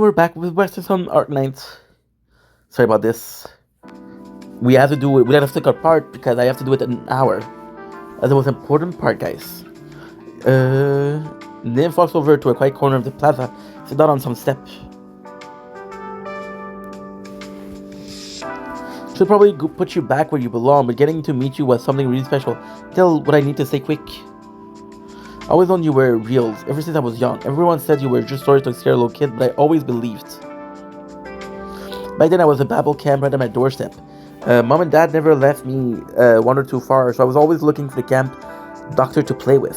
We're back with Western Sun Arknight. Sorry about this. We have to do it. We have to take our part because I have to do it in an hour. That's the most important part, guys. Then walks over to a quiet corner of the plaza, sit down on some step. Should probably put you back where you belong, but getting to meet you was something really special. Tell what I need to say quick. I always known you were real, ever since I was young. Everyone said you were just stories to scare a little kid, but I always believed. Back then I was a babble camp right at my doorstep. Mom and Dad never left me wander too far, so I was always looking for the camp doctor to play with.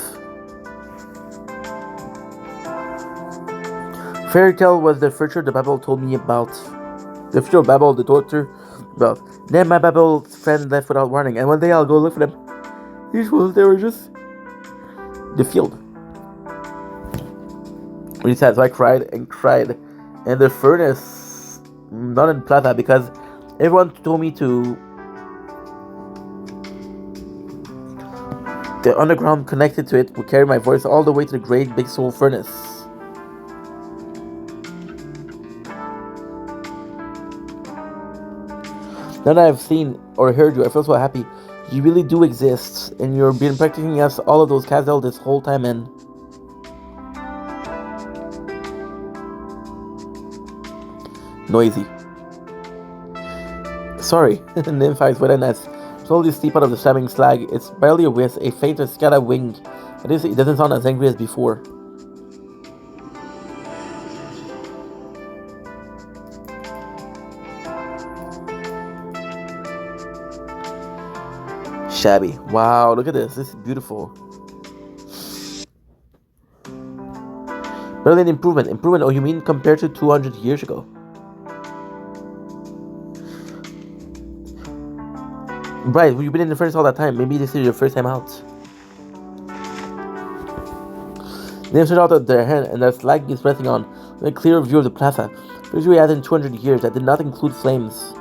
Fairy tale was the future the Babel told me about. The future of Babel, the doctor about. Then my Babel's friend left without warning, and one day I'll go look for them. These fools, they were just the field. Really sad, so I cried and cried. And the furnace, not in Plaza, because everyone told me to. The underground connected to it would carry my voice all the way to the great big soul furnace. Now that I've seen or heard you, I feel so happy. You really do exist, and you've been protecting us all of those Kazel this whole time, and noisy. Sorry, Nymphi's wet and as slowly steep out of the slamming slag. It's barely a whisk, a faint scada wing. It doesn't sound as angry as before. Shabby. Wow, look at this. This is beautiful. Barely an improvement. Improvement, oh, you mean compared to 200 years ago? Right, well, you've been in the furnace all that time. Maybe this is your first time out. They stood out of their hand, and their slag is resting on a clear view of the plaza. Usually, as in 200 years, that did not include flames.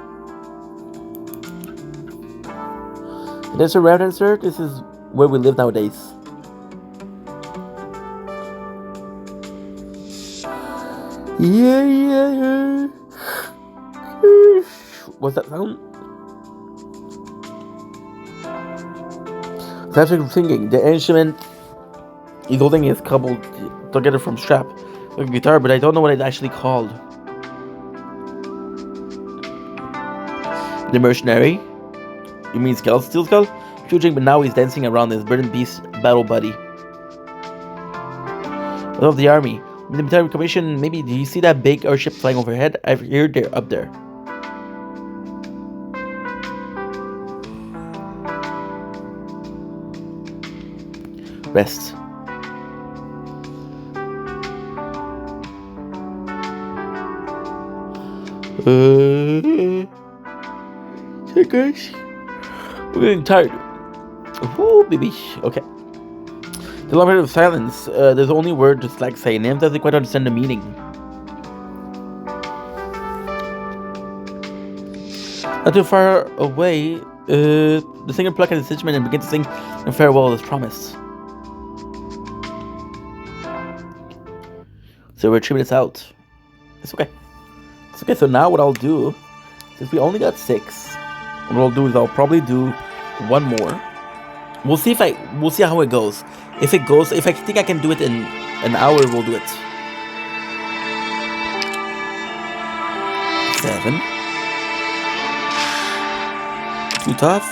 And there's a round answer. This is where we live nowadays. Yeah. What's that sound? That's what I'm thinking. The instrument he's holding is coupled together from strap, like a guitar, but I don't know what it's actually called. The mercenary? You mean Steel Skull? Shooting, but now he's dancing around his burden beast battle buddy. I love the army. The military commission, maybe. Do you see that big airship flying overhead? I've heard they're up there. Rest. Hey guys, we're getting tired. Ooh, baby. Okay. The long period of silence. There's only word just like saying. Nam doesn't quite understand the meaning. Not too far away, the singer plucked at his instrument and began to sing in farewell as promised. So we're 3 minutes out. It's okay. It's okay. So now what I'll do, since we only got 6, what I'll do is I'll probably do one more. We'll see how it goes. If I think I can do it in an hour, we'll do it. 7. Too tough.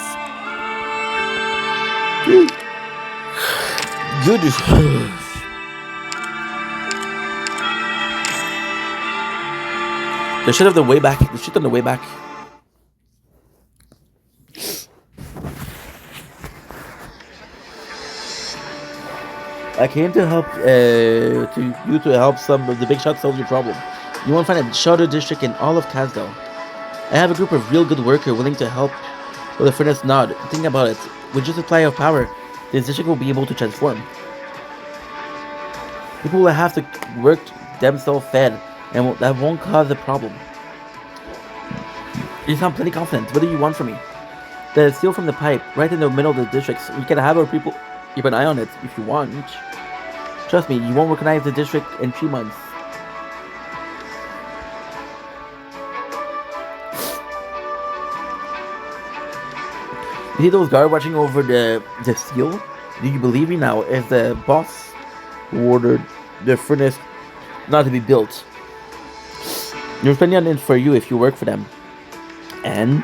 Good. The shit on the way back. I came to help to help some of the big shots solve your problem. You won't find a shorter district in all of Kazdal. I have a group of real good workers willing to help with the furnace nod. Think about it. With just a supply of power, this district will be able to transform. People will have to work themselves fed, and that won't cause a problem. You sound plenty confident. What do you want from me? The steel from the pipe, right in the middle of the districts. We can have our people keep an eye on it if you want. Trust me, you won't recognize the district in 3 months. You see those guards watching over the seal? Do you believe me now? Is the boss who ordered the furnace not to be built? You're spending on it for you if you work for them. And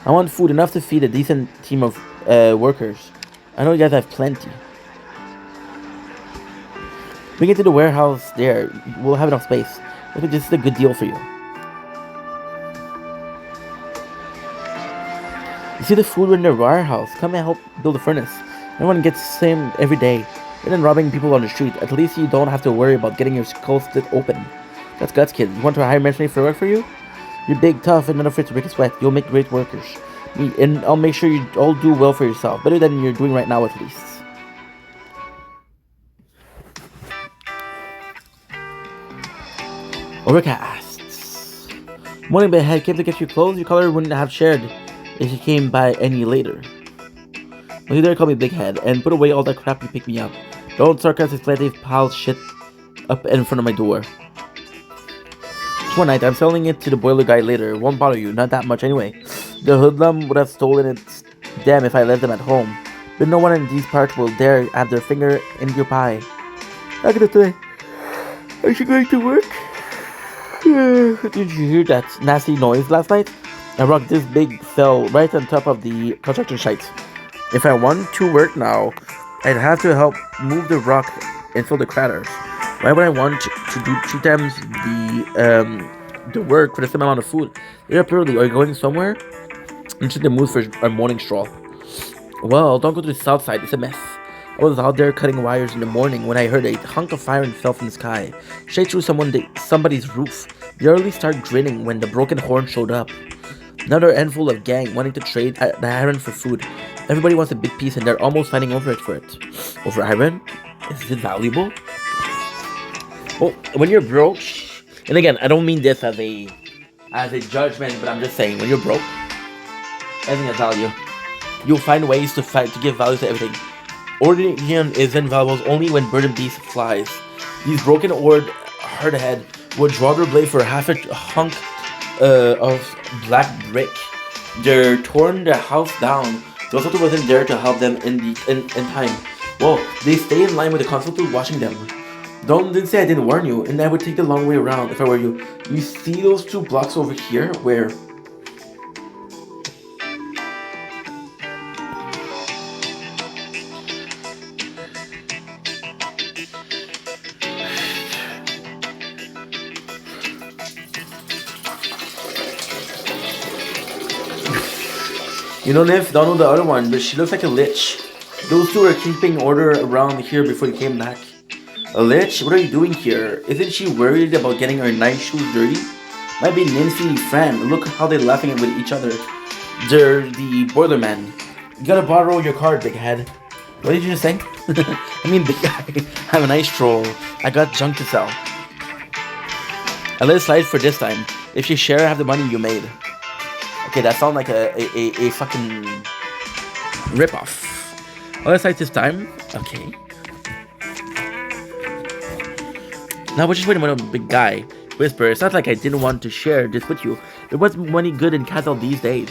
I want food enough to feed a decent team of workers. I know you guys have plenty. Bring it to the warehouse there. We'll have enough space. Look, this is a good deal for you. You see the food in the warehouse. Come and help build a furnace. Everyone gets the same every day. And then robbing people on the street. At least you don't have to worry about getting your skull split open. That's guts, kid. You want to hire mercenaries for work for you? You're big, tough, and not afraid to break a sweat. You'll make great workers. And I'll make sure you all do well for yourself. Better than you're doing right now, at least. Overcasts. Morning, big head. Came to get you clothes. Your color wouldn't have shared if you came by any later. Well, you dare call me big head and put away all that crap you pick me up. Don't sarcastically pile shit up in front of my door. Just one night, I'm selling it to the boiler guy later. Won't bother you, not that much anyway. The hoodlum would have stolen it damn if I left them at home. But no one in these parts will dare have their finger in your pie. How can I say? Are you going to work? Did you hear that nasty noise last night? A rock this big fell right on top of the construction site. If I want to work now, I'd have to help move the rock and fill the craters. Why would I want to do 2 times the work for the same amount of food? You're up early. Are you going somewhere? I'm just in the mood for a morning stroll. Well, don't go to the south side. It's a mess. I was out there cutting wires in the morning when I heard a hunk of fire and fell from the sky, straight through somebody's roof. The early started grinning when the broken horn showed up. Another handful of gang wanting to trade the iron for food. Everybody wants a big piece and they're almost fighting over it for it. Over iron? Is it valuable? Well, when you're broke, and again, I don't mean this as a judgment, but I'm just saying, when you're broke, everything has value. You'll find ways to give value to everything. Ordinary is invaluable only when burden beast flies. These broken hard head would draw their blade for half a hunk of black brick. They're torn the house down. The consultant wasn't there to help them in time. Well, they stay in line with the consultant watching them. Didn't say I didn't warn you, and I would take the long way around if I were you. You see those 2 blocks over here where you don't know the other one, but she looks like a lich. Those 2 are keeping order around here before you came back. A lich? What are you doing here? Isn't she worried about getting her nice shoes dirty? Might be Nancy's friend. Look how they're laughing with each other. They're the boiler men. You gotta borrow your card, big head. What did you just say? I mean, big guy. Have a nice stroll. I got junk to sell. I let it slide for this time. If you share half the money you made. Okay, that sounds like a fucking ripoff. I'll let it slide this time. Okay. Now we're just waiting on a big guy. Whisper, it's not like I didn't want to share this with you. There wasn't money good in Castle these days.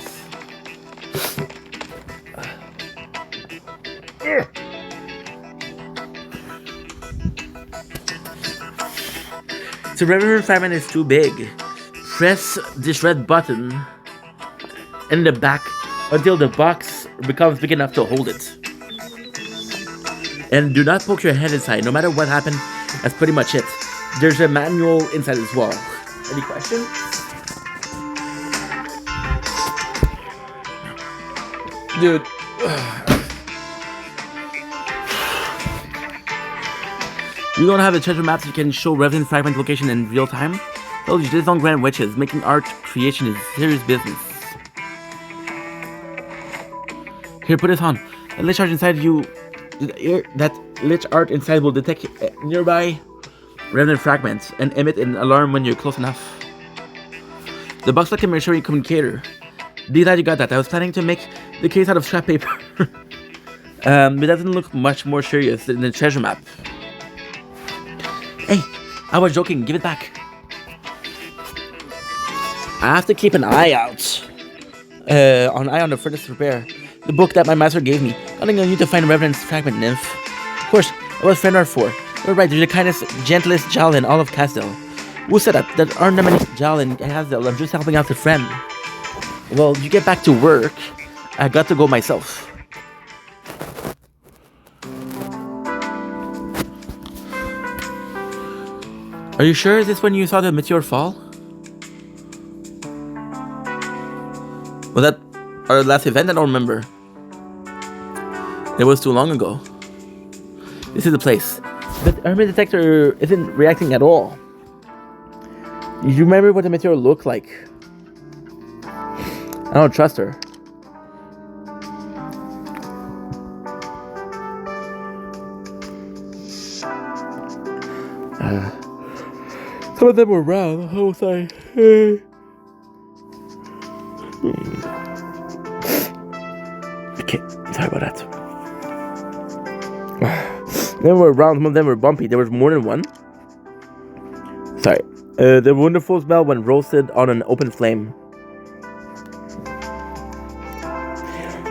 The river fragment is too big. Press this red button in the back until the box becomes big enough to hold it. And do not poke your head inside. No matter what happened, that's pretty much it. There's a manual inside as well. Any questions? Dude. You don't have a treasure map that can show Revenant Fragment location in real time? Told you, this don't grant witches. Making art creation is serious business. Here, put this on. That lich art inside you... That lich art inside will detect nearby Revenant fragments and emit an alarm when you're close enough. The box like a mercenary communicator. Be glad you got that. I was planning to make the case out of scrap paper. But that doesn't look much more serious than the treasure map. Hey, I was joking. Give it back. I have to keep an eye out. On Eye on the Furnace Repair, the book that my master gave me. Nothing I need to find Reverend's fragment, nymph. Of course, what was Fenrir for? You're right, you're the kindest, gentlest Jal in all of Casdell. Who said that? There aren't that many Jal in Casdell. I'm just helping out a friend. Well, you get back to work. I got to go myself. Are you sure? Is this when you saw the meteor fall? Was that our last event? I don't remember. It was too long ago. This is the place. But our metal detector isn't reacting at all. You remember what the meteor looked like? I don't trust her. Some of them were round. Oh, sorry. Okay, sorry about that. They were round, some of them were bumpy. There was more than one. Sorry. The wonderful smell when roasted on an open flame.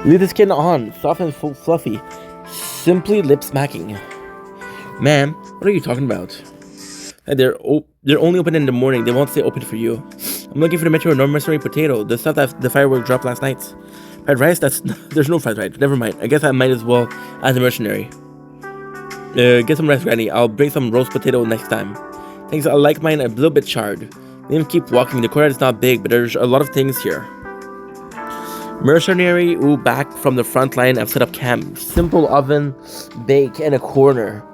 Leave the skin on, soft and fluffy. Simply lip smacking. Ma'am, what are you talking about? They're only open in the morning. They won't stay open for you. I'm looking for the Metro Mercenary potato, the stuff that the firework dropped last night. Fried rice? There's no fried rice. Never mind. I guess I might as well as a mercenary. Get some rice ready. I'll bring some roast potato next time. Thanks. I like mine a little bit charred. Then keep walking. The courtyard is not big, but there's a lot of things here. Mercenary, back from the front line. I've set up camp. Simple oven, bake, and a corner,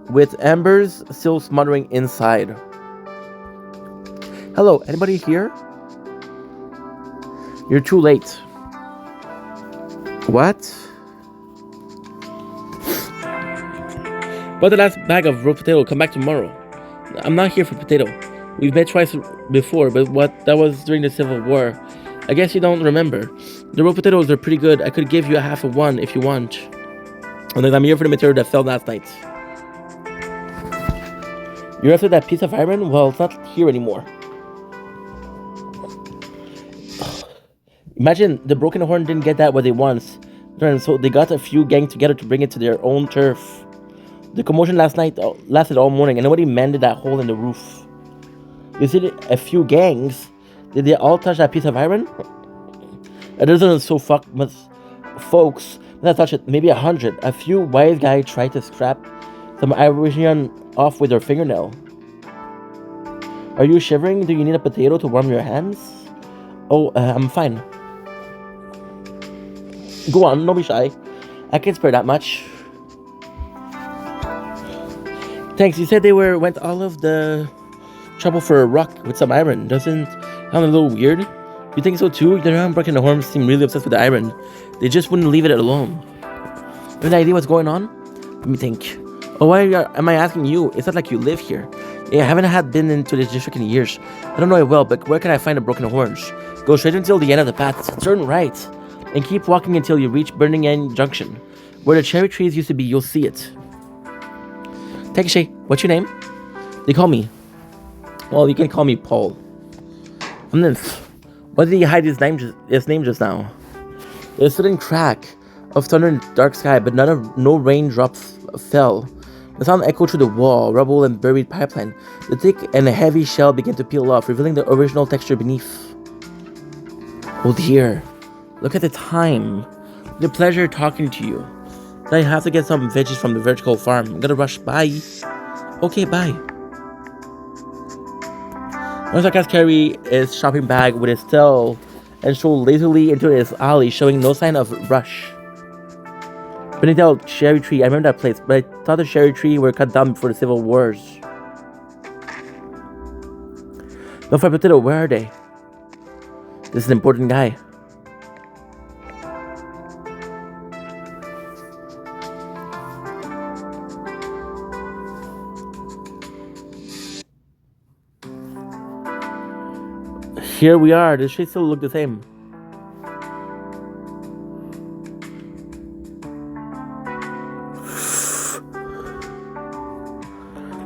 with embers still smothering inside. Hello, anybody here? You're too late. What? But the last bag of raw potato, come back tomorrow. I'm not here for potato. We've met twice before, but that was during the Civil War. I guess you don't remember. The raw potatoes are pretty good. I could give you a half of one if you want. And then I'm here for the material that fell last night. You're after that piece of iron? Well, it's not here anymore. Imagine the Broken Horn didn't get that what they want, so they got a few gangs together to bring it to their own turf. The commotion last night lasted all morning, and nobody mended that hole in the roof. You see, a few gangs. Did they all touch that piece of iron? It doesn't so much folks. Let's touch it. Maybe 100. A few wise guys tried to scrap some iron off with their fingernail. Are you shivering? Do you need a potato to warm your hands? Oh, I'm fine. Go on, don't be shy. I can't spare that much. Thanks. You said they went all of the trouble for a rock with some iron. Doesn't sound a little weird? You think so too? The Broken Horns seem really obsessed with the iron. They just wouldn't leave it alone. You have any idea what's going on? Let me think. Oh, why am I asking you? It's not like you live here. Yeah, I haven't been into this district in years. I don't know it well, but where can I find the Broken Horns? Go straight until the end of the path, turn right, and keep walking until you reach Burning End Junction. Where the cherry trees used to be, you'll see it. Thanks, Shay. What's your name? They call me. Well, you can call me Paul. And then, why did he hide his name just now? There's a sudden crack of thunder in the dark sky, but no raindrops fell. The sound echoed through the wall, rubble, and buried pipeline. The thick and heavy shell began to peel off, revealing the original texture beneath. Oh dear. Look at the time. The pleasure talking to you. I have to get some veggies from the vertical farm. I'm gonna rush. Bye. Okay, bye. Nosaka's carry his shopping bag with his tail and strolled lazily into his alley, showing no sign of rush. Benidel Cherry Tree, I remember that place, but I thought the cherry tree were cut down before the Civil Wars. No fried potato, where are they? This is an important guy. Here we are. The streets still look the same.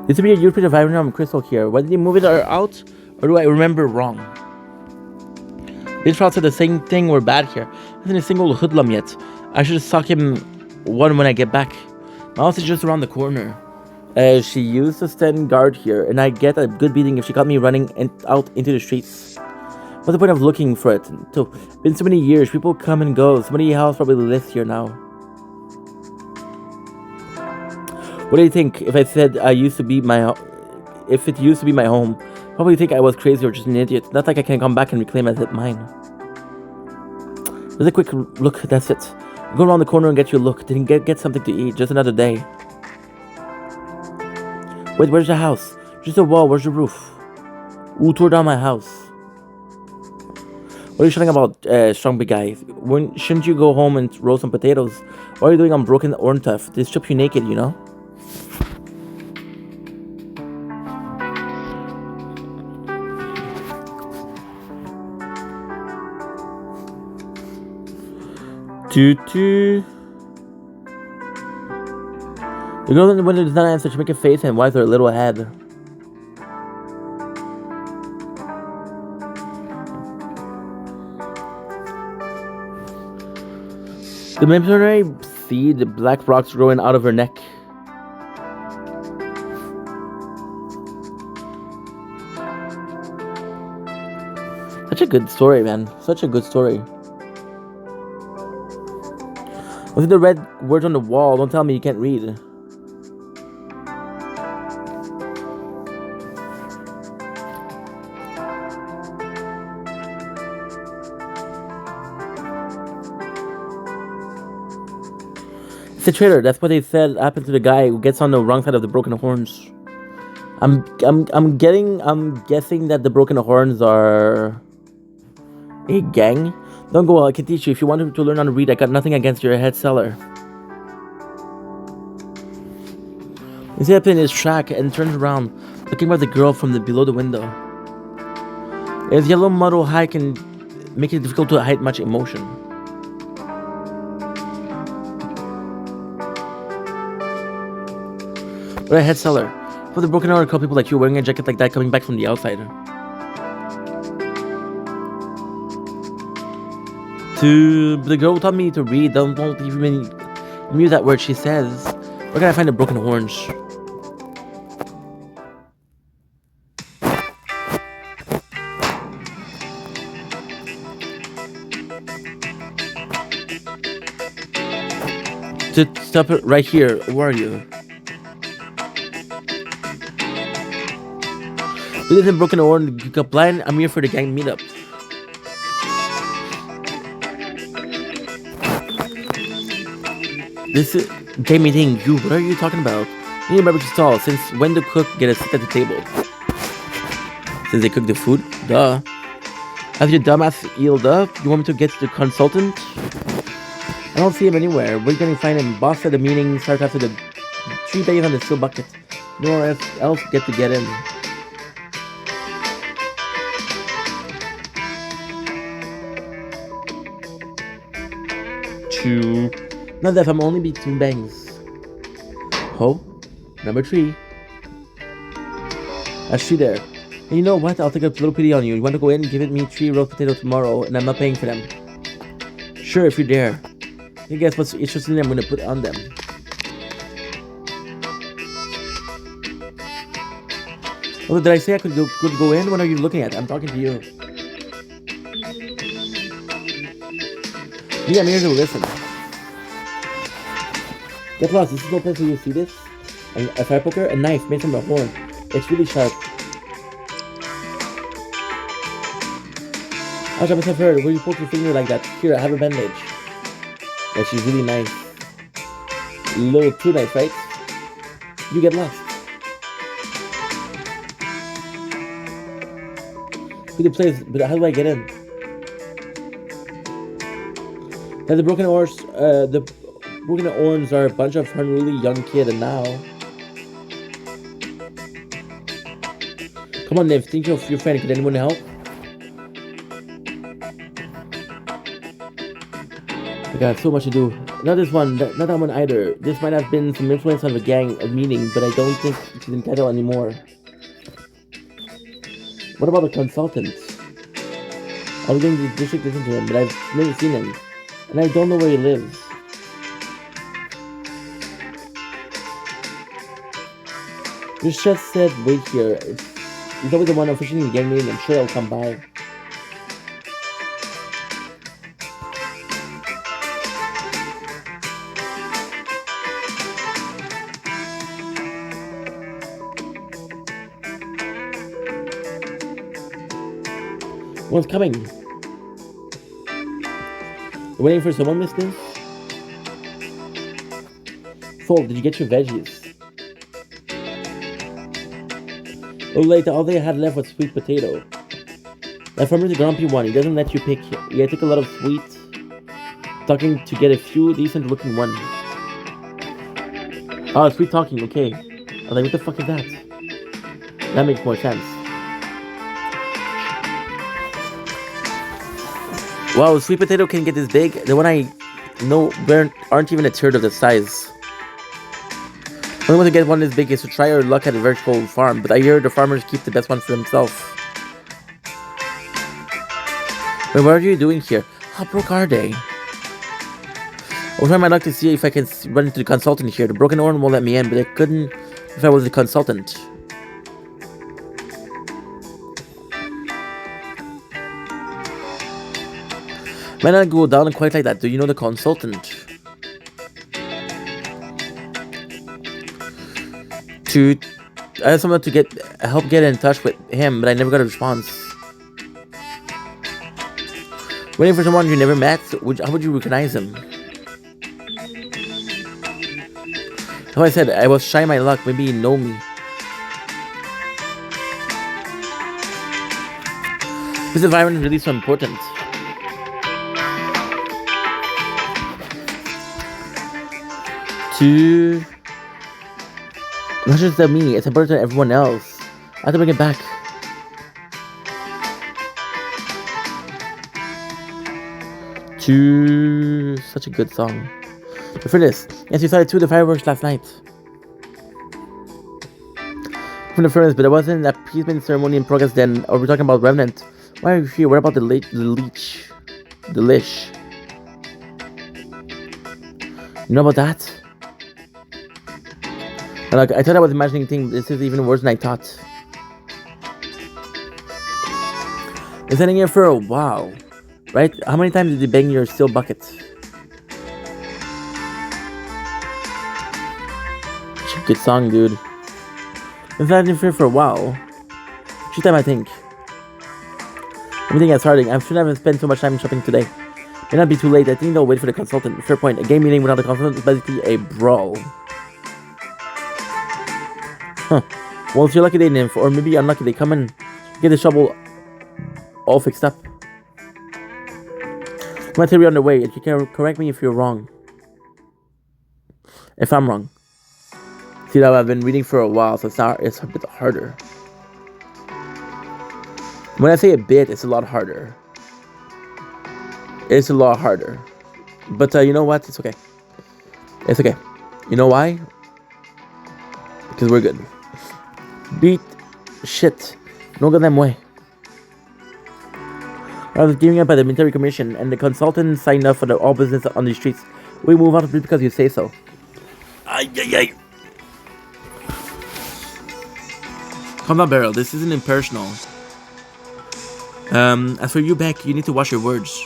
Used to be a huge piece of iron crystal here. Why did they move it out? Or do I remember wrong? Israel said the same thing. We're bad here. Hasn't a single hoodlum yet. I should sock him one when I get back. My house is just around the corner. She used to stand guard here, and I get a good beating if she caught me running out into the streets. What's the point of looking for it? Been so many years, people come and go. Somebody else probably lives here now. What do you think if I said if it used to be my home? Probably think I was crazy or just an idiot. Not like I can come back and reclaim it as mine. Just a quick look, that's it. Go around the corner and get you a look. Didn't get something to eat, just another day. Wait, where's the house? Just a wall, where's the roof? Who tore down my house? What are you shouting about, strong big guy? Shouldn't you go home and roast some potatoes? What are you doing on broken orange stuff? They strip you naked, you know? The girl in the window does not answer. She make a face and wipes her little head. The missionary see the black rocks growing out of her neck. Such a good story, man. Such a good story. Look at the red words on the wall. Don't tell me you can't read. It's a traitor. That's what they said happened to the guy who gets on the wrong side of the broken horns. I'm guessing that the broken horns are a gang. Don't go, I can teach you. If you want to learn how to read, I got nothing against your head seller. He sits up in his track and turns around, looking at the girl from below the window. His yellow muddle high can make it difficult to hide much emotion. But a head seller. For the broken hearted people like you wearing a jacket like that coming back from the outside. The girl taught me to read. Don't even use that word she says. Where can I find the broken horns? Stop it right here. Where are you? This isn't broken horn. You got blind. I'm here for the gang meetup. This is game meeting. You, what are you talking about? You need a barbecue stall. Since when the cook get a seat at the table? Since they cook the food? Duh. Has your dumbass healed up? You want me to get the consultant? I don't see him anywhere. Where are you going to find him? Boss at the meeting starts after the 3 days on the steel bucket. No one else get to get in. Two. Not that I'm only between bangs. Oh, number 3. That's 3 there. And you know what? I'll take a little pity on you. You want to go in and give it me 3 roast potatoes tomorrow, and I'm not paying for them. Sure, if you're there. You guess what's interesting I'm going to put on them. Oh, did I say I could go in? What are you looking at? I'm talking to you. Yeah, I'm here to listen. Get lost, this is no place where you see this. A fire poker, a knife made from a horn. It's really sharp. Ouch, I must have heard. Where you poke your finger like that? Here, I have a bandage. Yeah, she's really nice. A little too nice, right? You get lost. See the place, but how do I get in? Now the broken horns are a bunch of unruly young kids, and now. Come on, Niv, think of your friend. Could anyone help? I got so much to do. Not this one, not that one either. This might have been some influence on the gang of meeting, but I don't think she's entitled anymore. What about the consultant? I was going to the district to listen to him, but I've never seen him. And I don't know where he lives. This just said wait here. He's always the one officially in the gang meeting. I'm sure he'll come by. One's coming. You're waiting for someone, mister? Fold, did you get your veggies? Oh, late, all they had left was sweet potato. That farmer's a grumpy one. He doesn't let you pick. Yeah, I took a lot of sweet. Talking to get a few decent looking ones. Oh, sweet talking, okay. I was like, what the fuck is that? That makes more sense. Wow, sweet potato can get this big. The one I know aren't even a third of the size. The only way to get one this big is to try your luck at a vertical farm, but I hear the farmers keep the best one for themselves. Wait, what are you doing here? How broke are they? I'll try my luck to see if I can run into the consultant here. The broken horn won't let me in, but I couldn't if I was the consultant. Might not go down quite like that. Do you know the consultant? I had someone to help get in touch with him, but I never got a response. Waiting for someone you never met? How would you recognize him? Like I said, I was trying my luck. Maybe you know me. This environment is really so important. Not just to me, it's important to everyone else. I have to bring it back. Such a good song. But for this, yes, we saw it too, the fireworks last night. From the furnace, but there wasn't an appeasement ceremony in progress then. Or we're talking about Remnant. Why are you here? What about the leech? The Lish? You know about that? Like, I thought I was imagining things. This is even worse than I thought. Been sitting here for a while, right? How many times did you bang your steel bucket? Such a good song, dude. Been sitting here for a while. Each time I think. Everything is starting. I'm sure I haven't spent so much time shopping today. May not be too late. I think they'll wait for the consultant. Fair point. A game meeting without a consultant is basically a brawl. Huh. Well, if you're lucky they nymph, or maybe unlucky they come and get the shovel all fixed up. My theory on the way. If you can correct me if you're wrong. If I'm wrong. See, now I've been reading for a while, so it's a bit harder. When I say a bit, it's a lot harder. It's a lot harder. But you know what? It's okay. It's okay. You know why? Because we're good. Beat shit. No goddamn way. I was giving up by the military commission, and the consultant signed up for the all business on the streets. We move out because you say so. Ay, ay, ay. Calm down, Beryl. This isn't impersonal. As for you, Beck, you need to watch your words.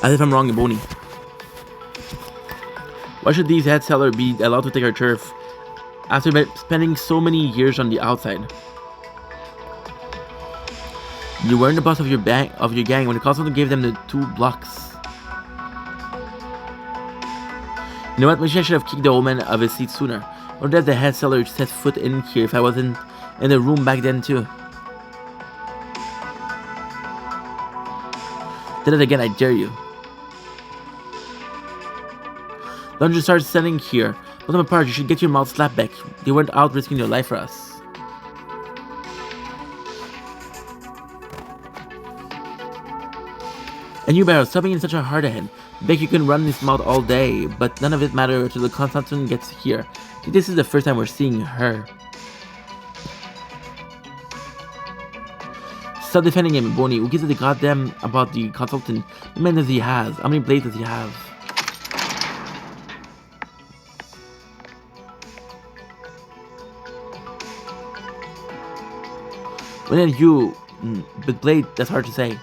As if I'm wrong, Bonnie. Why should these head seller be allowed to take our turf after spending so many years on the outside? You weren't the boss of your gang when the consultant gave them the 2 blocks. You know what? Maybe I should have kicked the old man of his seat sooner. Or that the head seller set foot in here if I wasn't in the room back then too. Did it again, I dare you. Don't just start standing here. Put them apart, you should get your mouth slapped back. They weren't out risking their life for us. And you, Barrow, stop being such a hard head. Beck, you can run his mouth all day, but none of it matters until the consultant gets here. This is the first time we're seeing her. Stop defending him, Bonnie. Who gives a goddamn about the consultant? How many does he have? How many blades does he have? When then you, but blade, that's hard to say.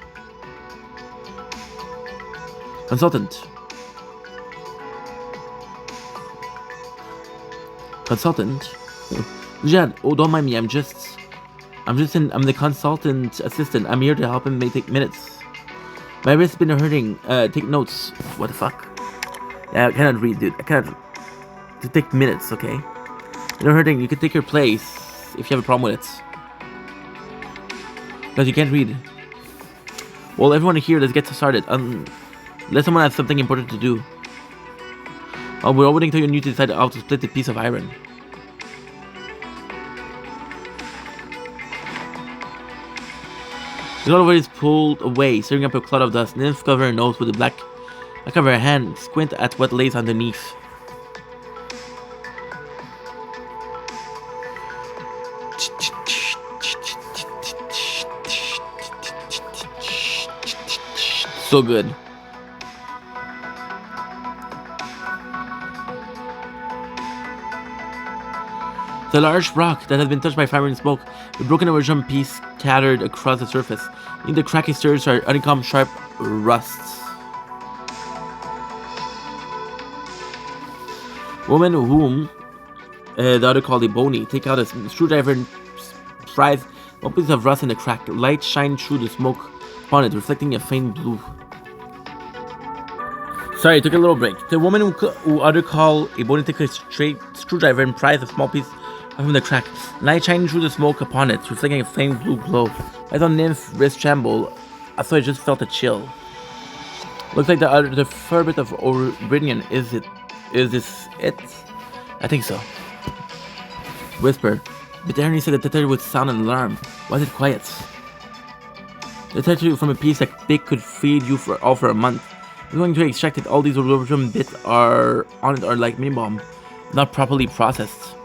Consultant. Consultant? Jad, oh, don't mind me. I'm the consultant assistant. I'm here to help him. May take minutes. My wrist's been hurting. Take notes. What the fuck? Yeah, I cannot read, dude. I cannot. To take minutes, okay? You're hurting. You can take your place if you have a problem with it. Because you can't read. Well, everyone here, let's get started. Unless someone has something important to do. Oh, we're all waiting until you need to decide how to split the piece of iron. The color is pulled away, stirring up a cloud of dust. Nymph cover her nose with the black of her hand, squint at what lays underneath. So good. The large rock that has been touched by fire and smoke, the broken original piece scattered across the surface. In the cracky stirs are honeycomb sharp rusts. Woman whom the other called a Boney, take out a screwdriver and prise one piece of rust in the crack. Light shine through the smoke upon it, reflecting a faint blue. Sorry, took a little break. The woman who other call a Boney took a straight screwdriver and prized a small piece from the crack. Light shining through the smoke upon it, reflecting a faint blue glow. I saw Nymph's wrist tremble, so I just felt a chill. Looks like the fur bit of Oridian. Is this it? I think so. Whisper. But Ernie said the detector would sound an alarm. Why is it quiet? The detector from a piece that big could feed you for a month. I'm going to extract it. All these aluminum bits are on it are like mini bomb, not properly processed.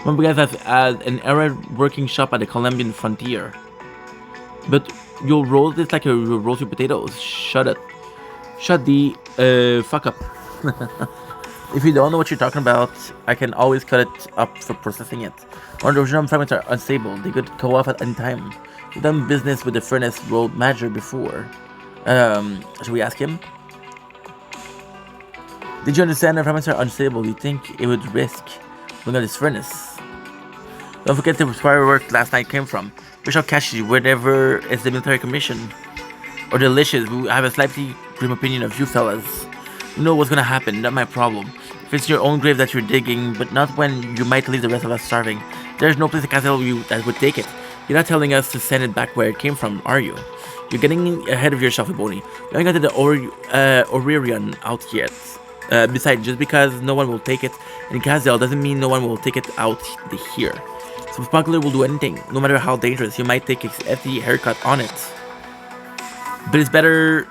One guy has an era working shop at the Colombian frontier. But you'll roast this like you'll roast your potatoes. Shut it. Shut the fuck up. If you don't know what you're talking about, I can always cut it up for processing it. Or the original fragments are unstable. They could go off at any time. We've done business with the furnace road manager before. Should we ask him? Did you understand the fragments are unstable? You think it would risk looking at this furnace? Don't forget the firework last night came from. We shall catch you wherever it's the military commission. Or delicious, we have a slightly grim opinion of you fellas. You know what's gonna happen, not my problem. If it's your own grave that you're digging, but not when you might leave the rest of us starving. There's no place in Castle that would take it. You're not telling us to send it back where it came from, are you? You're getting ahead of yourself, Bonnie. You haven't got to the Oririon out yet. Besides, just because no one will take it in Kazel doesn't mean no one will take it out here. Some smuggler will do anything, no matter how dangerous. You might take a hefty haircut on it. But it's better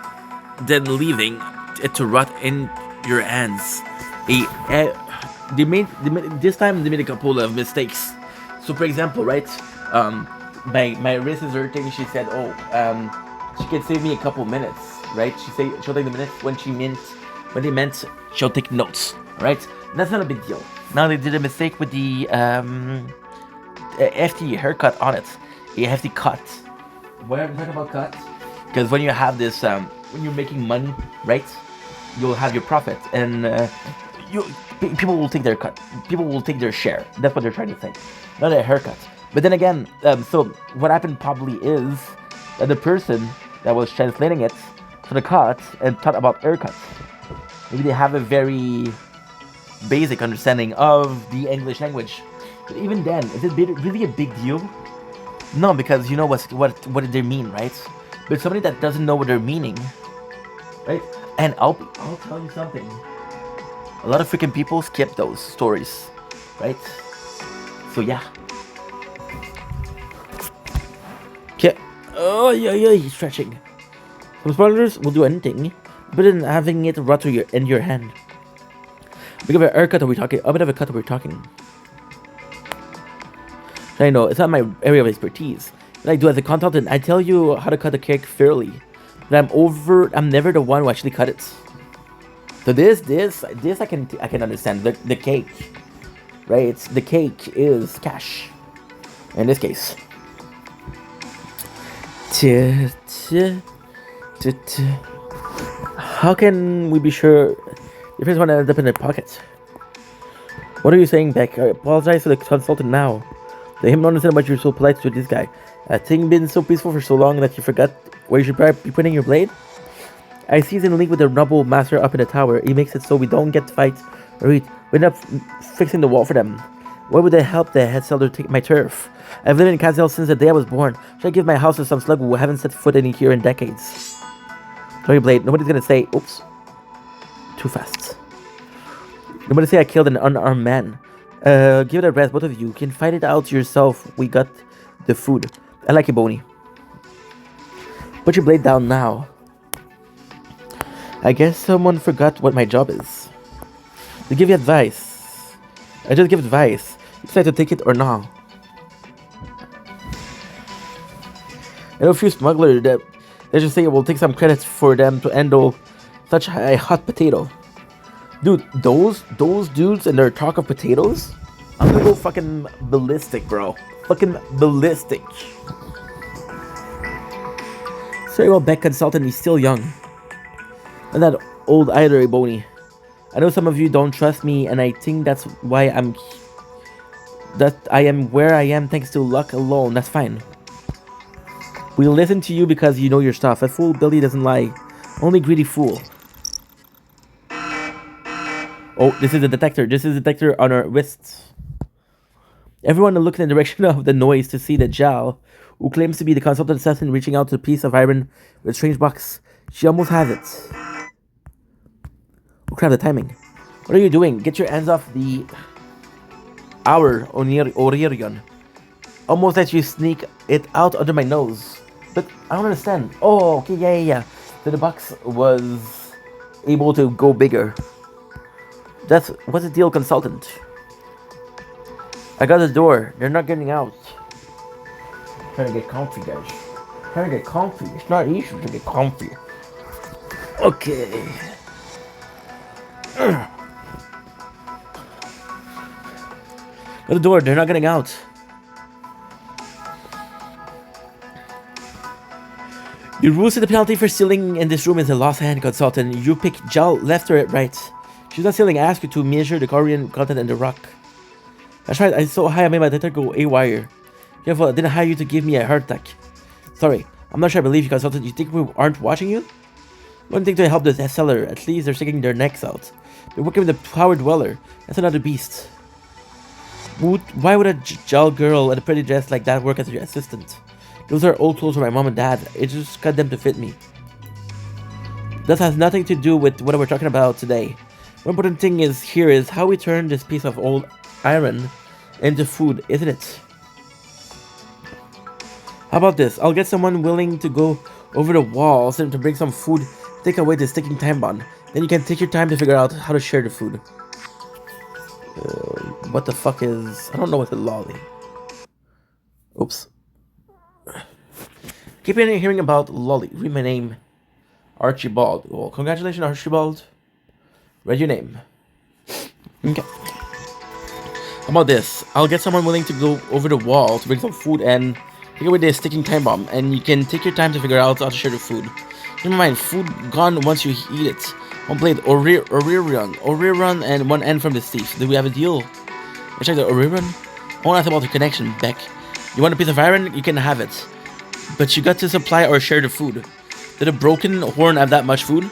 than leaving it to rot in your hands. This time they made a couple of mistakes. So for example, right, my wrist is hurting. She said, she can save me a couple minutes, right? She'll take the minutes when they meant she'll take notes, right? That's not a big deal. Now they did a mistake with the hefty haircut on it, a hefty cut. Why am I talking about cut? Because when you have this, when you're making money, right, you'll have your profit, and people will take their cut. People will take their share. That's what they're trying to say, not a haircut. But then again, so what happened probably is that the person that was translating it for the cut and thought about haircuts, maybe they have a very basic understanding of the English language. But even then, is it really a big deal? No, because you know what did they mean, right? But somebody that doesn't know what they're meaning, right? And I'll tell you something. A lot of freaking people skip those stories, right? So yeah. Okay. Oh yeah, stretching. Some spoilers will do anything, but then having it rot in your hand. Big of a haircut are we talking? A bit of a cut are we talking? I know it's not my area of expertise. But I do as a consultant. I tell you how to cut the cake fairly. But I'm never the one who actually cut it. So this I can understand. The cake, right? It's the cake is cash. In this case. How can we be sure if it's one that ends up in their pocket? What are you saying, Beck? I apologize to the consultant now. Let him understand why you're so polite to this guy. A thing been so peaceful for so long that you forgot where you should probably be putting your blade? I see he's in a link with the Rubble Master up in the tower. He makes it so we don't get to fight or eat. We end up fixing the wall for them. Why would they help the head seller take my turf? I've lived in Kazel since the day I was born. Should I give my house to some slug who haven't set foot in here in decades? Sorry, Blade. Nobody's gonna say, oops. Too fast. Nobody's say I killed an unarmed man. Give it a rest, both of you. You can fight it out yourself. We got the food. I like it, Boney. Put your blade down now. I guess someone forgot what my job is. To give you advice. I just give advice. You decide to take it or not. I know a few smugglers that they just say it will take some credit for them to handle such a hot potato. Dude, those dudes and their talk of potatoes, I'm gonna go fucking ballistic, bro. Fucking ballistic. Sorry about Beck Consultant, he's still young. And that old either, Boney. I know some of you don't trust me, and I think that's why I am where I am thanks to luck alone. That's fine. We'll listen to you because you know your stuff. A fool Billy doesn't lie. Only greedy fool. Oh, this is a detector. This is a detector on our wrists. Everyone look in the direction of the noise to see the Jal, who claims to be the consultant assassin reaching out to a piece of iron with a strange box. She almost has it. Oh crap, the timing. What are you doing? Get your hands off the hour, Oririon. Almost let you sneak it out under my nose. But I don't understand. Oh, okay, yeah. So the box was able to go bigger. What's the deal, consultant? I got the door. They're not getting out. Trying to get comfy, guys. Trying to get comfy. It's not easy to get comfy. Okay. Got the door. They're not getting out. The rules of the penalty for stealing in this room is a lost hand, consultant. You pick Jal left or right. She's not stealing. I ask you to measure the Korean content in the rock. That's right. I'm so high I made my detector go haywire. Careful, I didn't hire you to give me a heart attack. Sorry, I'm not sure I believe you, consultant. You think we aren't watching you? One thing to help the seller. At least they're sticking their necks out. They're working with the Power Dweller. That's another beast. Why would a Jal girl in a pretty dress like that work as your assistant? Those are old clothes for my mom and dad. It just cut them to fit me. That has nothing to do with what we're talking about today. One important thing here is how we turn this piece of old iron into food, isn't it? How about this? I'll get someone willing to go over the walls and to bring some food, take away the sticking time bomb. Then you can take your time to figure out how to share the food. What the fuck is... I don't know what's a lolly. Oops. Keep hearing about lolly. Read my name. Archibald. Well, congratulations, Archibald. Read your name. Okay. How about this? I'll get someone willing to go over the wall to bring some food and take away the sticking time bomb. And you can take your time to figure out how to share the food. Never mind, food gone once you eat it. One plate, or rear run, and one end from the thief. Do we have a deal? I check the run. I want to ask about the connection, Beck. You want a piece of iron? You can have it. But you got to supply or share the food. Did a broken horn have that much food?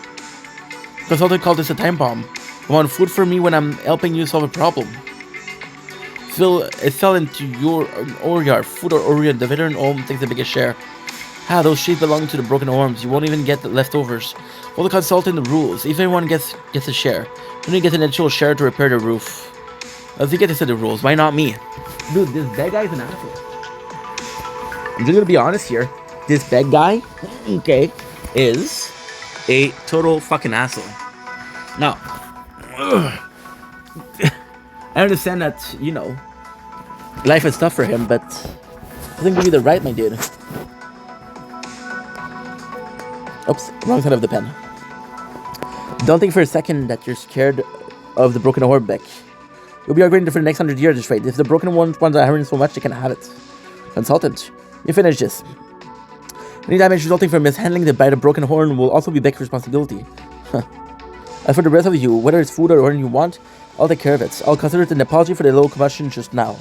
Consultant called this a time bomb. I want food for me when I'm helping you solve a problem. It fell into your yard. Food or Orion. The veteran home takes the biggest share. Ah, those sheep belong to the broken arms. You won't even get the leftovers. Well, the consultant the rules. If everyone gets a share, then you get an actual share to repair the roof. If you get to set the rules, why not me? Dude, this bad guy is an asshole. I'm just gonna be honest here. This bad guy, okay, is a total fucking asshole. Now, I understand that, you know, Life is tough for him, but doesn't give you the right, my dude. Oops, wrong side of the pen. Don't think for a second that you're scared of the broken orb, Beck. You'll be upgrading for the next 100 years, this rate. If the broken ones are hurting so much, they can have it. Consultant, you finish this. Any damage resulting from mishandling by the broken horn will also be Beck's responsibility. Huh. As for the rest of you, whether it's food or anything you want, I'll take care of it. I'll consider it an apology for the low combustion just now.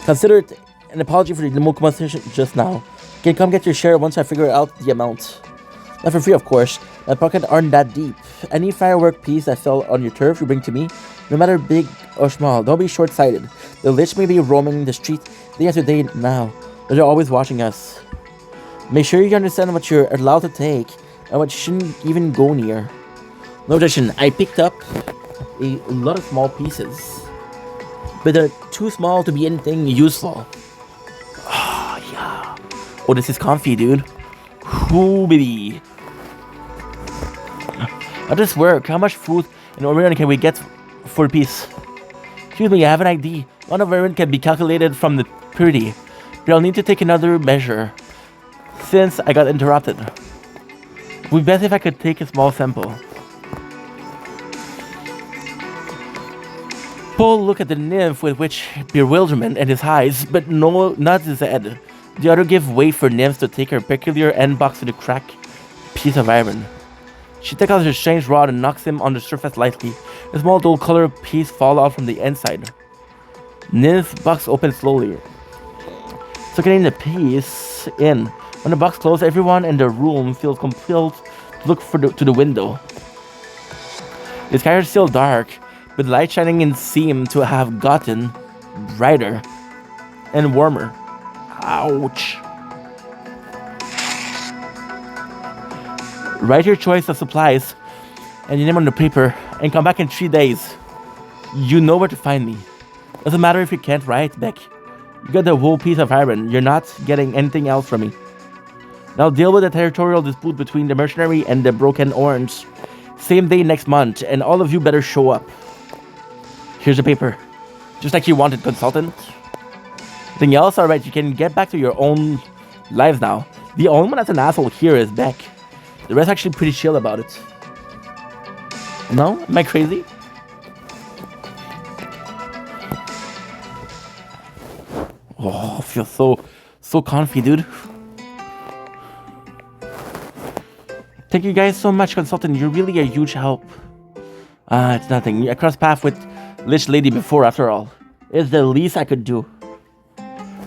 Consider it an apology for the low combustion just now. You can come get your share once I figure out the amount. Not for free, of course. My pockets aren't that deep. Any firework piece that fell on your turf you bring to me, no matter big or small. Don't be short-sighted. The Lich may be roaming the street day after day now, but they're always watching us. Make sure you understand what you're allowed to take and what you shouldn't even go near. No objection. I picked up a lot of small pieces, but they're too small to be anything useful. Oh, yeah. Oh, this is comfy, dude. Ooh, baby. How does this work? How much food and organ can we get for a piece? Excuse me, I have an ID. One of organ can be calculated from the purity, but I'll need to take another measure since I got interrupted. It would be best if I could take a small sample. Paul looked at the nymph with which bewilderment in his eyes, but no, nods his head. The other gave way for nymphs to take her peculiar end box to the cracked piece of iron. She takes out her strange rod and knocks him on the surface lightly. A small dull color piece falls out from the inside. Nymph's box opens slowly, sucking the piece in. When the box closes, everyone in the room feels compelled to look to the window. The sky is still dark, but the light shining in seemed to have gotten brighter and warmer. Ouch. Write your choice of supplies and your name on the paper and come back in 3 days. You know where to find me. Doesn't matter if you can't write, Beck. You got the whole piece of iron. You're not getting anything else from me. Now deal with the territorial dispute between the mercenary and the broken orange. Same day next month, and all of you better show up. Here's the paper. Just like you wanted, consultant. Anything else? Alright, you can get back to your own lives now. The only one that's an asshole here is Beck. The rest actually pretty chill about it. No? Am I crazy? Oh, I feel so comfy, dude. Thank you guys so much, consultant. You're really a huge help. It's nothing. I crossed paths with Lich Lady before, after all. It's the least I could do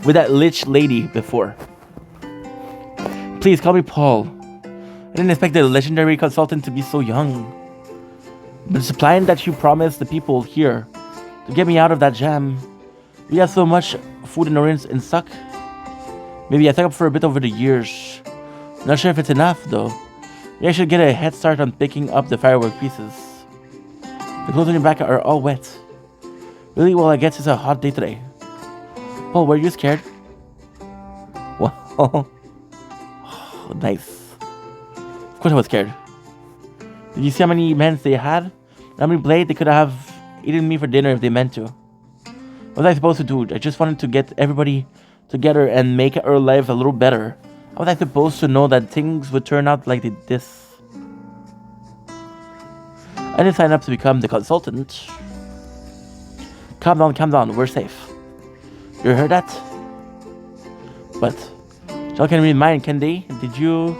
with that Lich Lady before. Please call me Paul. I didn't expect the legendary consultant to be so young. But the plan that you promised the people here to get me out of that jam. We have so much food and orange in stock. Maybe I took up for a bit over the years. Not sure if it's enough though. Maybe I should get a head start on picking up the firework pieces. The clothes on your back are all wet. Really? Well, I guess it's a hot day today. Paul, were you scared? Well, oh, nice. Of course I was scared. Did you see how many men they had? How many blades they could have eaten me for dinner if they meant to? What was I supposed to do? I just wanted to get everybody together and make our life a little better. How was I supposed to know that things would turn out like this? I didn't sign up to become the consultant. Calm down, we're safe. You heard that? But y'all can read mine, can they? Did you?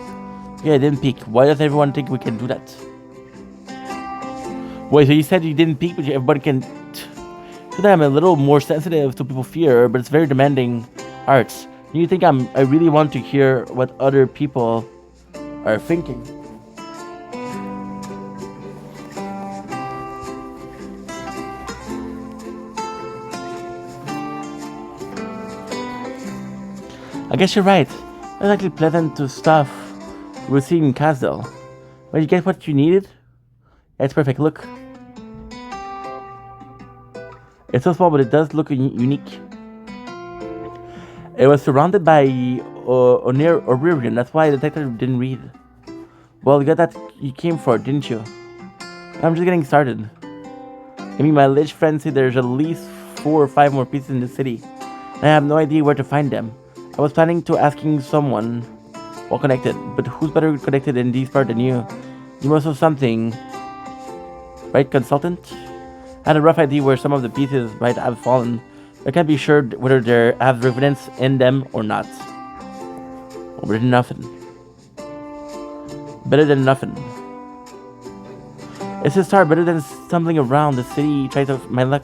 Yeah, I didn't peek. Why does everyone think we can do that? Wait, so you said you didn't peek, but everybody can... So that I'm a little more sensitive to people's fear, but it's very demanding arts. You think I really want to hear what other people are thinking? I guess you're right. It's actually pleasant to stuff we're seeing in Casdell. But you get what you needed? That's perfect. Look. It's so small, but it does look unique. It was surrounded by Aurelian. That's why the detective didn't read. Well, you got that you came for, didn't you? I'm just getting started. I mean, my Lich friends say there's at least 4 or 5 more pieces in the city, and I have no idea where to find them. I was planning to asking someone well connected, but who's better connected in these parts than you? You must have something, right, consultant? I had a rough idea where some of the pieces might have fallen. I can't be sure whether there have evidence in them or not. Better than nothing. Better than nothing. It's a start better than stumbling around the city trying to my luck.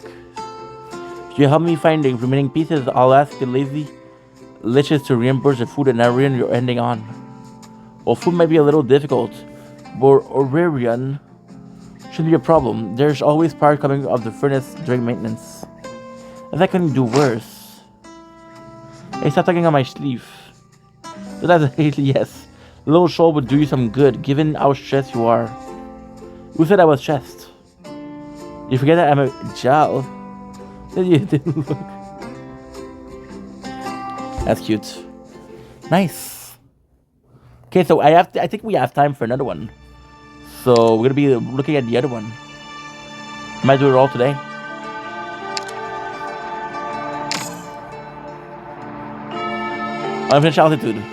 If you help me find the remaining pieces, I'll ask the lazy liches to reimburse the food and Arian you're ending on. Well, food might be a little difficult, but Aurelian shouldn't be a problem. There's always power coming off the furnace during maintenance. If I couldn't do worse. Hey, stop tugging on my sleeve. So that's a yes. A little shoal would do you some good, given how stressed you are. Who said I was stressed? You forget that I'm a Jal? You didn't look. That's cute. Nice. Okay, so I think we have time for another one. So we're gonna be looking at the other one. Might do it all today. Unfinished altitude.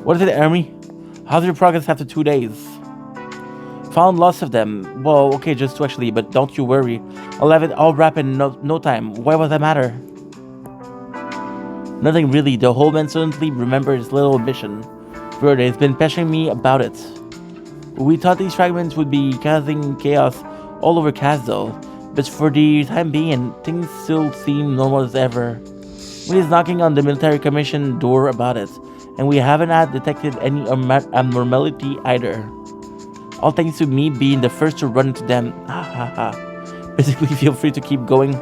What is it, Army? How's your progress after 2 days? Found lots of them. Well, okay, just 2 actually, but don't you worry. I'll have it all wrapped in no time. Why would that matter? Nothing really. The whole man certainly remembers his little mission. Verde has been pestering me about it. We thought these fragments would be causing chaos all over Castle, but for the time being, things still seem normal as ever. He's knocking on the military commission door about it, and we haven't detected any abnormality either. All thanks to me being the first to run into them. Ha ha ha. Basically, feel free to keep going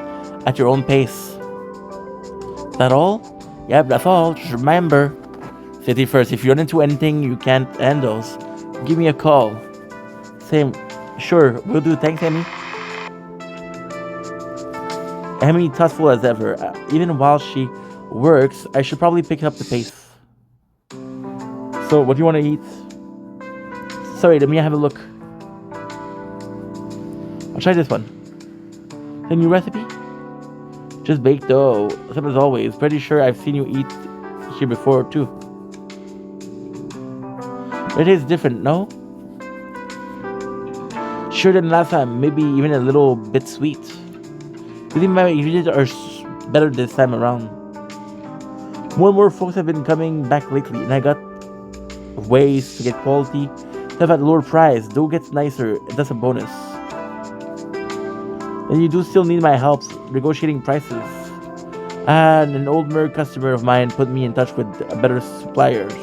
at your own pace. Is that all? Yep, that's all. Just remember, safety first. If you run into anything you can't handle, give me a call. Same. Sure, will do. Thanks, Emmy. Emmy, thoughtful as ever. Even while she works, I should probably pick up the pace. So, what do you want to eat? Sorry, let me have a look. I'll try this one. The new recipe? Just baked dough. Same as always. Pretty sure I've seen you eat here before, too. It is different, no? Sure than last time. Maybe even a little bit sweet. I think my ingredients are better this time around. More and more folks have been coming back lately, and I got ways to get quality stuff at lower price. Dough gets nicer. That's a bonus. And you do still need my help negotiating prices. And an old Merc customer of mine put me in touch with better suppliers.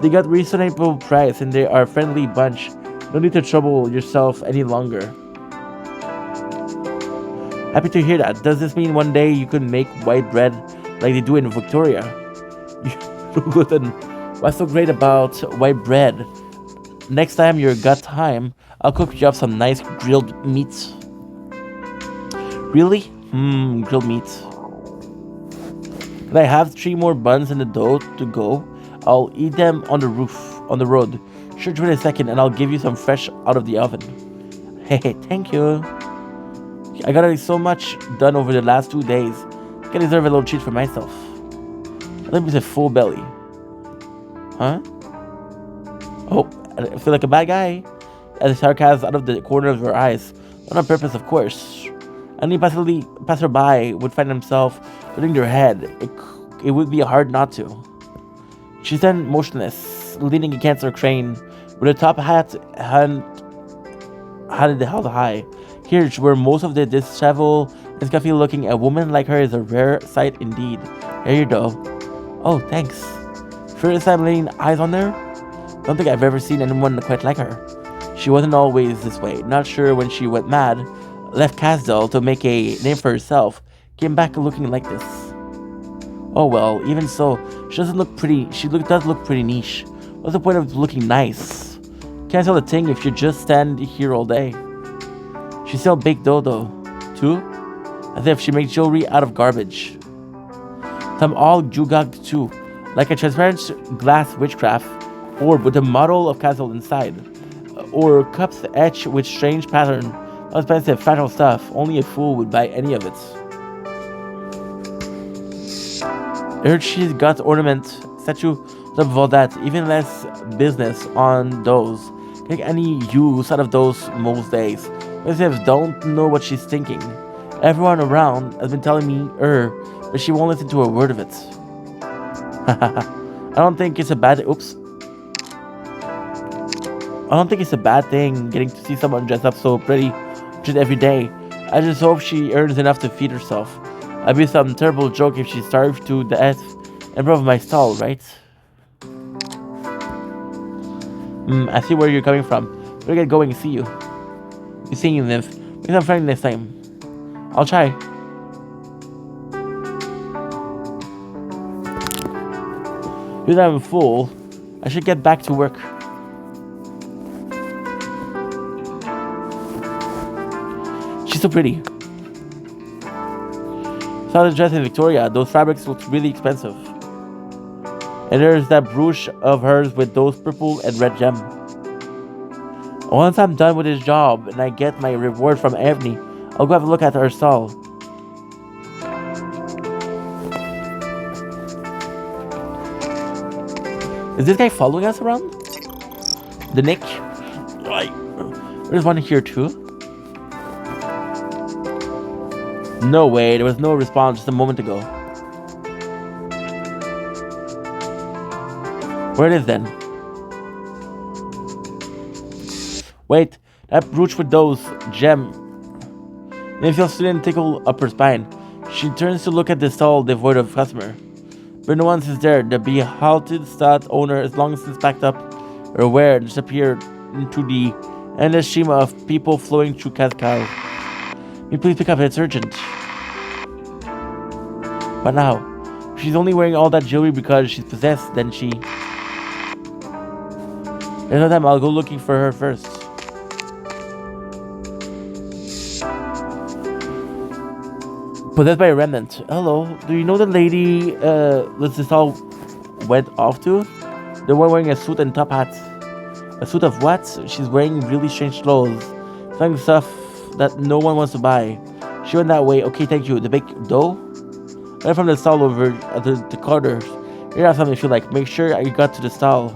They got reasonable price and they are a friendly bunch. No need to trouble yourself any longer. Happy to hear that. Does this mean one day you could make white bread like they do in Victoria? What's so great about white bread? Next time you've got time, I'll cook you up some nice grilled meat. Really? Grilled meat. Can I have 3 more buns in the dough to go? I'll eat them on the roof, on the road. Sure, wait a second and I'll give you some fresh out of the oven. Hey, thank you. I got so much done over the last 2 days. I deserve a little treat for myself. Let me say full belly. Huh? Oh, I feel like a bad guy. As the sarcasm out of the corner of her eyes. Not on purpose, of course. Any passerby would find himself putting their head. It would be hard not to. She stand motionless, leaning against her crane, with her top hat held high. Here, where most of the disheveled and scruffy looking, a woman like her is a rare sight indeed. Here you go. Oh, thanks. First time laying eyes on her? Don't think I've ever seen anyone quite like her. She wasn't always this way. Not sure when she went mad, left Casdell to make a name for herself, came back looking like this. Oh well, even so, she doesn't look pretty. Does look pretty niche. What's the point of looking nice? Can't tell a thing if you just stand here all day. She still baked dough though, too, as if she makes jewelry out of garbage. Some all jugag too. like a transparent glass witchcraft orb with a model of castle inside, or cups etched with strange pattern. Expensive, fragile stuff. Only a fool would buy any of it. I heard she's got ornament, statue, top of all that. Even less business on those. Take any use out of those most days. Relatives don't know what she's thinking. Everyone around has been telling me but she won't listen to a word of it. I don't think it's a bad thing getting to see someone dressed up so pretty just every day. I just hope she earns enough to feed herself. I'd be some terrible joke if she starved to death in front of my stall, right? I see where you're coming from. Better get going and see you. Be seeing you, Nymph. Maybe I'm friendly next time. I'll try. Because I'm a fool, I should get back to work. She's so pretty. Saw the dress in Victoria. Those fabrics look really expensive. And there's that brooch of hers with those purple and red gems. Once I'm done with this job and I get my reward from Evany, I'll go have a look at her stall. Is this guy following us around? The Nick? Right. There's one here too. No way, there was no response just a moment ago. Where it is then? Wait, that brooch with those gem. Mayfield student tickle up her spine. She turns to look at the stall devoid of customer. But no one is there. The behalted stud owner is long since packed up her ware and disappeared into the endless stream of people flowing through Cascade. May you please pick up, it's urgent. But now, if she's only wearing all that jewelry because she's possessed, then she... There's no time, I'll go looking for her first. Possessed by a remnant. Hello, do you know the lady this all went off to? The one wearing a suit and top hat. A suit of what? She's wearing really strange clothes. Selling stuff that no one wants to buy. She went that way. Okay, thank you. The big dough? Right from the stall over at the corner. You have something if you like. Make sure you got to the stall.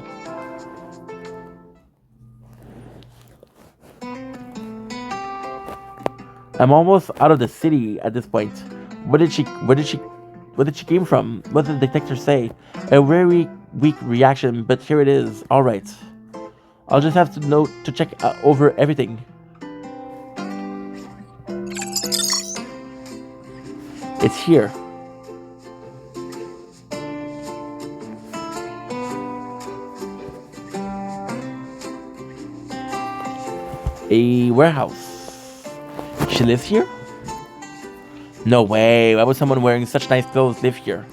I'm almost out of the city at this point. Where did she came from? What did the detector say? A very weak reaction, but here it is. Alright. I'll just have to check over everything. It's here. A warehouse. She lives here? No way. Why would someone wearing such nice clothes live here?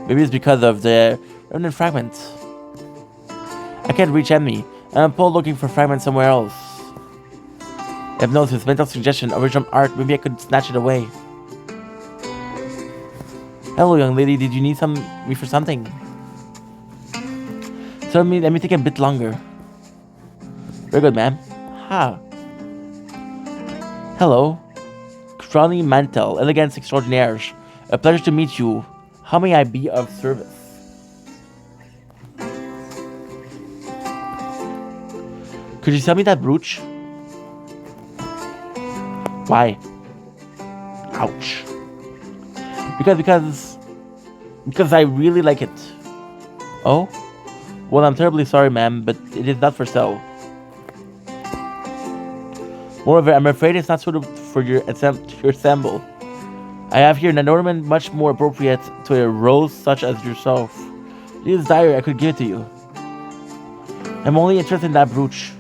Maybe it's because of the remnant fragments. I can't reach Emmy. I'm Paul looking for fragments somewhere else. If knows his mental suggestion, original art, maybe I could snatch it away. Hello, young lady. Did you need me for something? So let me take a bit longer. Very good, ma'am. Ha. Hello. Crowley Mantel, elegance extraordinaire. A pleasure to meet you. How may I be of service? Could you sell me that brooch? Why? Ouch. Because I really like it. Oh? Well, I'm terribly sorry, ma'am, but it is not for sale. Moreover, I'm afraid it's not suitable for your ensemble. I have here an ornament much more appropriate to a rose such as yourself. If you desire, I could give it to you. I'm only interested in that brooch.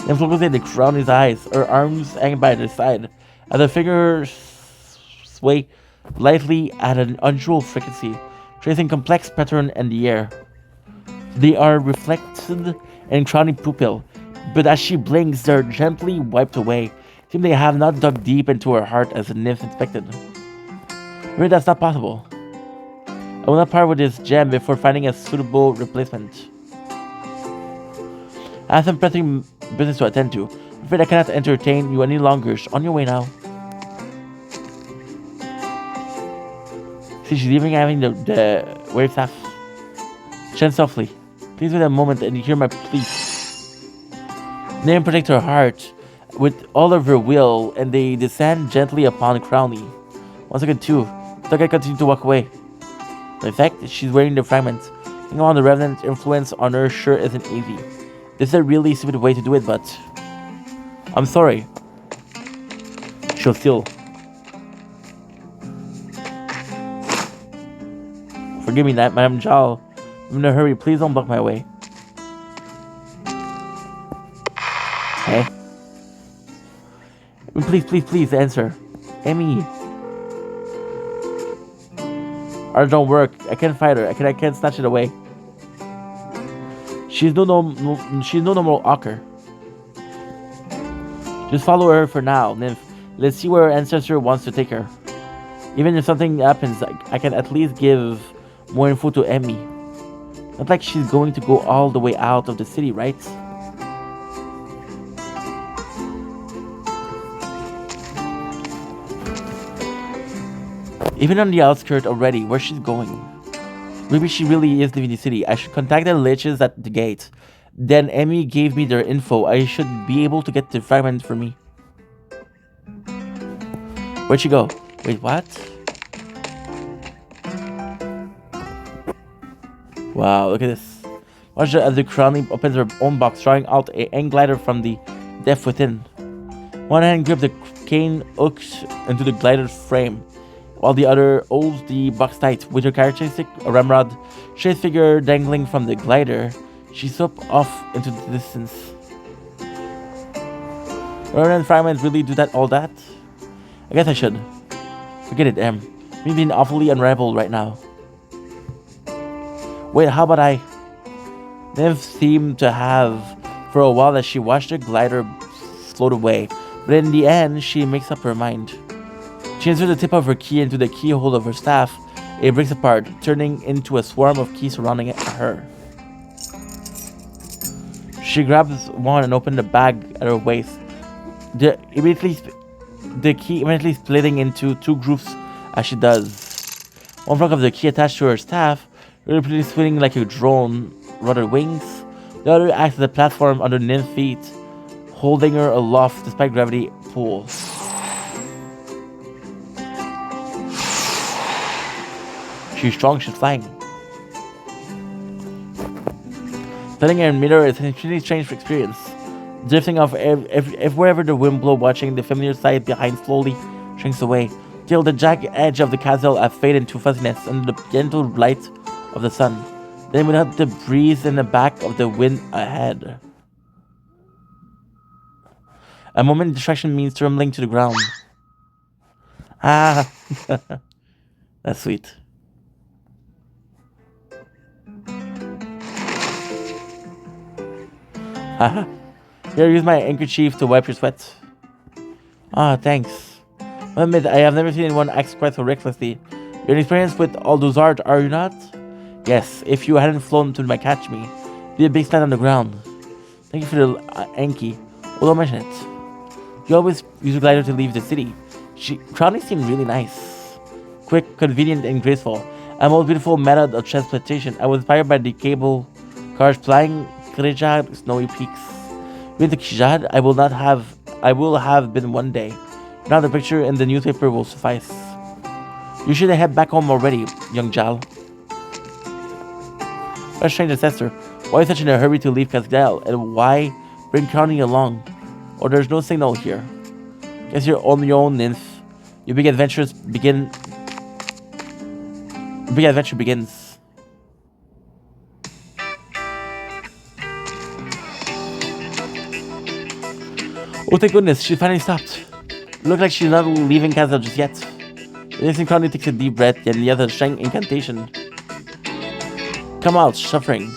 I'm focusing on the crown his eyes, her arms hang by their side, as her fingers sway lightly at an unusual frequency, tracing complex pattern in the air. They are reflected in crowning pupil, but as she blinks, they're gently wiped away. Seem they have not dug deep into her heart as the nymph inspected. Maybe that's not possible. I will not part with this gem before finding a suitable replacement. I have some pressing business to attend to. I'm afraid I cannot entertain you any longer. On your way now. See, she's leaving, having the wave staff. Chen softly. Please wait a moment and hear my plea. Name protect her heart with all of her will, and they descend gently upon Crowley. 1 second, 2. Stuck, I continue to walk away. In fact, she's wearing the fragments. Thinking on the Revenant's influence on her sure isn't easy. This is a really stupid way to do it, but I'm sorry. She'll still. Forgive me, Madame Jal. I'm in a hurry. Please don't block my way. Hey. Please answer. Emmy. Ours don't work. I can't fight her. I can't snatch it away. She's no normal Ocker. Just follow her for now, Nymph. Let's see where her ancestor wants to take her. Even if something happens, I can at least give more info to Emmy. Not like she's going to go all the way out of the city, right? Even on the outskirts already, where she's going. Maybe she really is leaving the city. I should contact the liches at the gate. Then Emmy gave me their info. I should be able to get the fragment for me. Where'd she go? Wait, what? Wow, look at this. Watch as the Crowley opens her own box, drawing out a hang glider from the depth within. One hand grips the cane hooks into the glider's frame, while the other holds the box tight. With her characteristic ramrod straight figure dangling from the glider, she swept off into the distance. Revenant fragments really do all that? I guess I should. Forget it, Em. Me being awfully unraveled right now. Wait, how about I? Nymph seemed to have for a while as she watched the glider float away, but in the end, she makes up her mind. She inserts the tip of her key into the keyhole of her staff. It breaks apart, turning into a swarm of keys surrounding her. She grabs one and opens the bag at her waist. The key immediately splitting into two groups as she does. One frog of the key attached to her staff, repeatedly swinging like a drone, rudder wings. The other acts as a platform under Nymph's feet, holding her aloft despite gravity pulls. She's strong, she's flying. Telling her in mirror is an extremely strange experience. Drifting off wherever the wind blows, watching the familiar sight behind slowly shrinks away, till the jagged edge of the castle has faded into fuzziness under the gentle light of the sun. Then without the breeze in the back of the wind ahead. A moment distraction means tumbling to the ground. Ah, that's sweet. Haha. Here, use my handkerchief to wipe your sweat. Ah, thanks. I'll admit, I have never seen anyone act quite so recklessly. You're experienced with all those art, are you not? Yes, if you hadn't flown to catch me, be a big stand on the ground. Thank you for the Anki. Well, don't mention it. You always use a glider to leave the city. Crowley seemed really nice. Quick, convenient, and graceful. A most beautiful method of transportation. I was inspired by the cable cars flying Kijad snowy peaks. With the Kijad, I will have been one day. Now the picture in the newspaper will suffice. You should head back home already, young Jal. What a strange ancestor. Why such in a hurry to leave Casdale, and why bring Crowley along? Or there's no signal here. Guess you're on your own, Nymph. Your big adventure begins. Oh, thank goodness, she finally stopped. Looks like she's not leaving Castle just yet. The next thing Crowley takes a deep breath and the other strength incantation. Come out, suffering.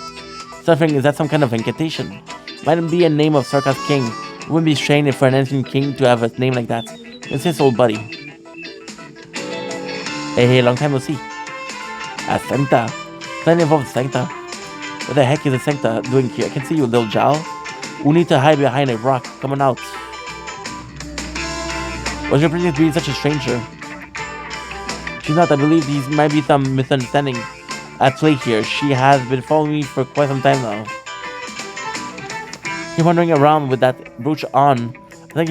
Suffering, is that some kind of incantation? Might it be a name of Sarka's king? It wouldn't be strange for an ancient king to have a name like that. It's his old buddy. Hey, long time no see. A Sancta? Something involved Sancta. What the heck is a Sancta doing here? I can see you, little Jal. We need to hide behind a rock. Come on out. What's your princess being such a stranger? She's not. I believe there might be some misunderstanding at play here. She has been following me for quite some time now. You're wandering around with that brooch on. I think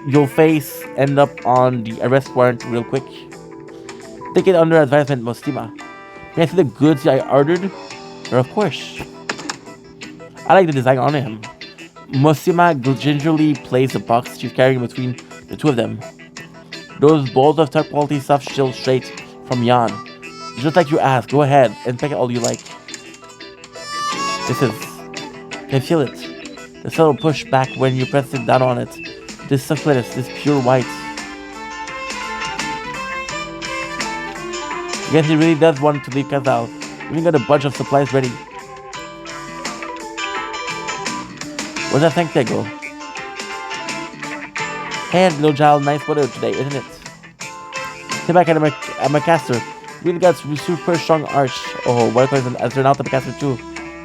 you'll face end up on the arrest warrant real quick. Take it under advisement, Mostima. Can I see the goods I ordered? Of course. I like the design on him. Mostima gingerly placed the box she's carrying between the two of them. Those bowls of top quality stuff still straight from Yan. Just like you asked, go ahead and pick it all you like. This is... Can I feel it? The subtle push back when you press it down on it. This succulence, this pure white. I guess he really does want to leave Kazal. Even got a bunch of supplies ready. Where's that thing go? Hey, little child, nice weather today, isn't it? Sit back at my caster. Really got super strong arch. Oh, what if I turn out to the caster too?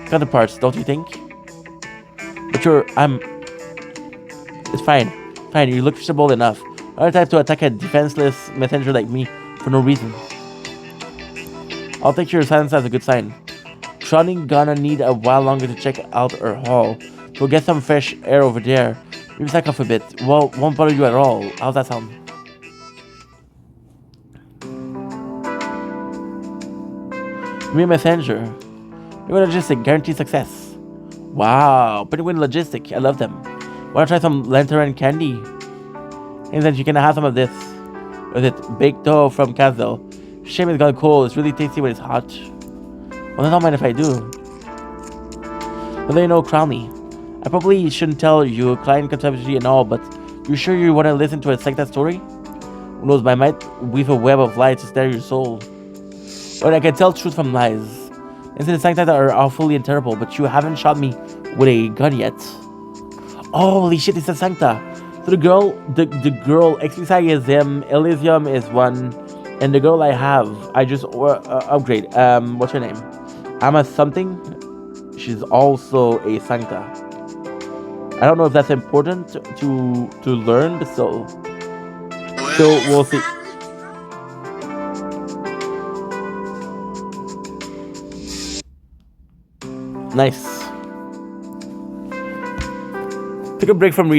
Counterparts, don't you think? But it's fine. Fine, you look bold enough. Not the type to attack a defenseless messenger like me for no reason. I'll take your silence as a good sign. Shawning gonna need a while longer to check out her hall. So get some fresh air over there. Maybe back off a bit. Well, won't bother you at all. How's that sound? You're a messenger. You're logistic, guaranteed success. Wow, pretty good logistic. I love them. Wanna try some lantern candy? And then you can have some of this. With it, baked dough from Kazel. Shame it's gone cold. It's really tasty when it's hot. Well, I don't mind if I do. But then you know, crown me. I probably shouldn't tell you client controversy and all, but you sure you want to listen to a second story? Who knows, I might weave a web of lies to snare your soul. Or I can tell truth from lies. Incidents like that are awfully and terrible, but you haven't shot me with a gun yet. Holy shit, it's a Sancta. So the girl, Exisai is him, Elysium is one, and the girl I have, I just upgrade. What's her name? Ama something. She's also a Sancta. I don't know if that's important to learn, but so we'll see. Nice. Take a break from reading.